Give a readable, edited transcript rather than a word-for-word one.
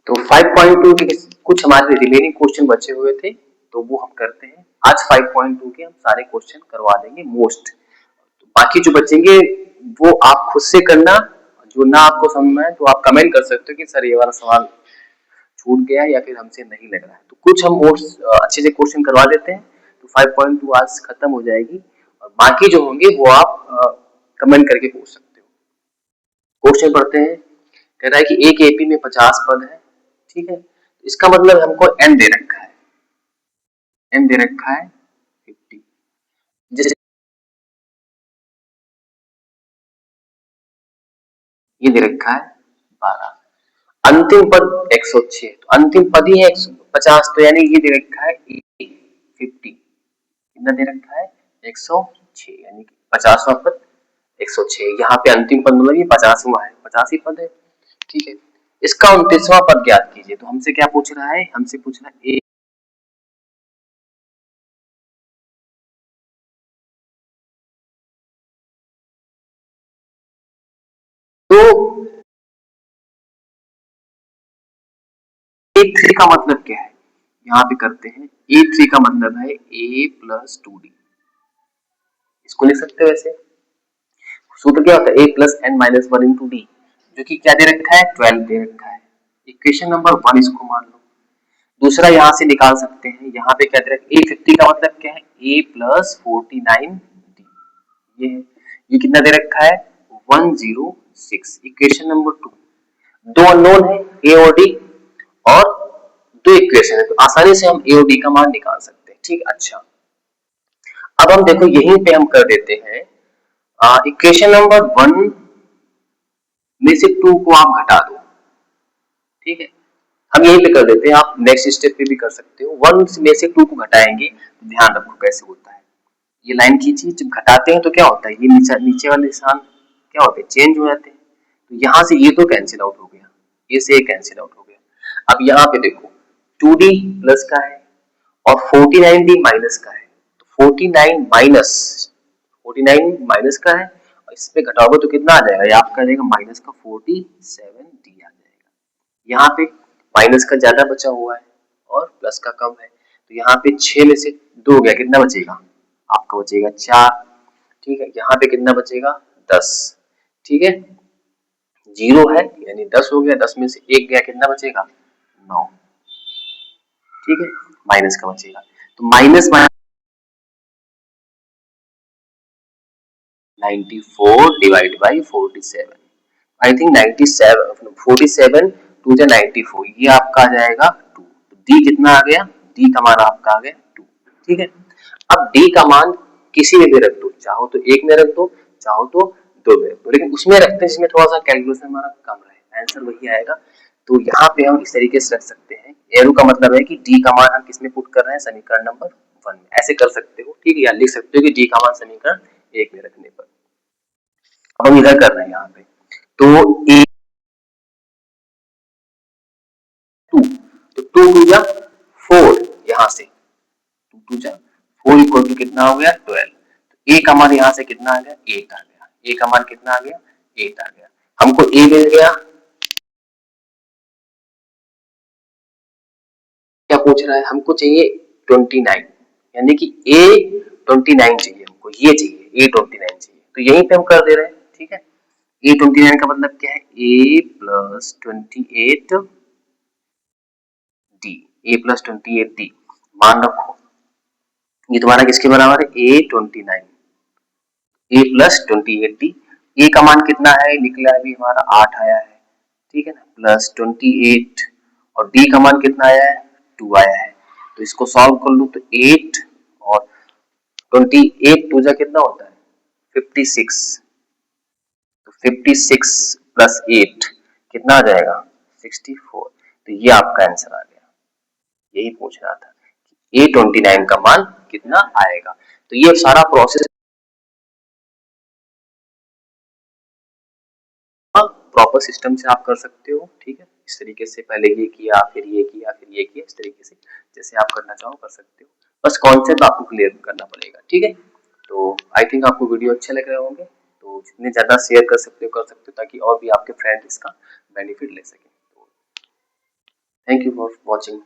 तो 5.2 के कुछ हमारे रिमेनिंग क्वेश्चन बचे हुए थे, तो वो हम करते हैं आज। 5.2 के हम सारे क्वेश्चन करवा देंगे मोस्ट। तो बाकी जो बचेंगे वो आप खुद से करना, जो ना आपको समझ में आए तो आप कमेंट कर सकते हो कि सर ये वाला सवाल छूट गया या फिर हमसे नहीं लग रहा है। तो कुछ हम मोस्ट अच्छे से क्वेश्चन करवा देते हैं, तो 5.2 आज खत्म हो जाएगी, और बाकी जो होंगे वो आप कमेंट करके पूछ सकते हो। क्वेश्चन पढ़ते हैं। कह रहा है कि एक एपी में 50 पद है, ठीक है, इसका मतलब हमको n दे रखा है, n दे रखा है 50, जैसे ये दे रखा है 12, अंतिम पद 106, तो अंतिम पद ही है 150, तो यानी ये दे रखा है 50, कितना दे रखा है 106, यानी कि 50वां पद 106, यहाँ पे अंतिम पद मतलब ये 50वां है, 50 पद है, ठीक है। इसका 29वां पद ज्ञात कीजिए, तो हमसे क्या पूछ रहा है, हमसे पूछ रहा है तो A3 का मतलब क्या है, यहाँ पे करते हैं। A3 का मतलब है A प्लस 2D, इसको लिख सकते हो वैसे। सूत्र क्या होता है, A plus n minus 1 into D, जो कि क्या दे रखा है 12 दे रखा है। इक्वेशन नंबर 1 इसको मान लो। दूसरा यहाँ से निकाल सकते हैं, यहाँ पे क्या दे रखा है A50 का मतलब क्या है A प्लस 49D, ये कितना दे रखा है 106। इक्वेशन नंबर 2, दो अननोन है A और D, और दो इक्वेशन है, तो आसानी से हम A और D का मान निकाल सकते हैं, ठीक। अच्छा, अब हम देखो यहीं पे हम कर देते हैं, इक्वेशन नंबर 1 में से 2 को आप घटा दो, ठीक है। हम यहीं पे कर देते हैं, आप नेक्स्ट स्टेप पे भी कर सकते हो। 1 में से 2 को घटाएंगे, ध्यान रखो कैसे होता है। ये लाइन खींचिए, जब घटाते हैं तो क्या होता है, ये नीचे वाले निशान क्या होते हैं चेंज हो जाते हैं, तो यहाँ से ये तो कैंसिल आउट हो गया, ये से कैंसिल आउट हो गया। अब यहाँ पे देखो 2D प्लस का है और 49D माइनस का है, तो 49 माइनस का है, और इसमें घटाओगे तो कितना आ जाएगा, ये आपका आ जाएगा माइनस का 47D आ जाएगा। यहाँ पे माइनस का ज्यादा बचा हुआ है और प्लस का कम है, तो यहाँ पे 6 में से 2 हो गया, कितना बचेगा आपका बचेगा 4, ठीक है। यहाँ पे कितना बचेगा 10, ठीक है। 0 है यानी 10 हो गया, 10 में से 1 गया, कितना बचेगा 9, ठीक है, माइनस का बचेगा। तो minus 94 divide by 47, I think 97, 47 टू जा 94, ये आपका आ जाएगा 2। तो डी कितना आ गया, डी का मान आपका आ गया 2, ठीक है। अब डी का मान किसी में भी रख दो, चाहो तो एक में रख दो, चाहो तो दो में रख दो, लेकिन उसमें रखते हैं जिसमें थोड़ा सा कैलकुलेशन हमारा कम रहे, आंसर वही आएगा। तो यहाँ पे हम इस तरीके से रख सकते हैं, एरो का मतलब है कि डी का मान हम किसमें पुट कर रहे हैं, समीकरण नंबर 1 में, ऐसे कर सकते हो, ठीक है। या लिख सकते हो कि डी का मान समीकरण 1 में रखने पर। अब हम इधर कर रहे हैं यहाँ पे, तो ए 2, तो 2 टू जा 4, यहाँ से 2 टू जा 4 इक्वल टू कितना हो गया 12, तो ए का मान यहाँ से कितना आ गया 8 आ गया, ए का मान कितना आ गया 8 आ गया। हमको ए मिल गया, क्या पूछ रहा है, हमको चाहिए 29, यानी कि ए 29 चाहिए हमको, ये चाहिए ए 29 चाहिए, तो यहीं पे हम कर दे रहे हैं, ठीक है। ए 29 का मतलब क्या है ए प्लस 28 डी, ए प्लस 28 डी, मान रखो ये तुम्हारा किसके बराबर है ए 29, ए प्लस 28 डी, ए का मान कितना है निकला है अभी हमारा 8 आया है, ठीक है ना, प्लस 28, और डी का मान कितना आया है 2 आया है, तो इसको सॉल्व कर लो, तो 8 और 28 टू जा कितना होता है 56, तो 56 प्लस 8 कितना आ जाएगा 64, तो ये आपका आंसर आ गया। यही पूछ रहा था कि A29 का मान कितना आएगा, तो ये सारा प्रोसेस प्रॉपर सिस्टम से आप कर सकते हो, ठीक है। इस तरीके से पहले ये किया फिर ये किया फिर ये किया, इस तरीके से जैसे आप करना चाहो कर सकते हो, बस कॉन्सेप्ट आपको क्लियर करना पड़ेगा, ठीक है। तो आई थिंक आपको वीडियो अच्छे लग रहे होंगे, तो जितने ज्यादा शेयर कर सकते हो ताकि और भी आपके फ्रेंड इसका बेनिफिट ले सके। Thank you for watching.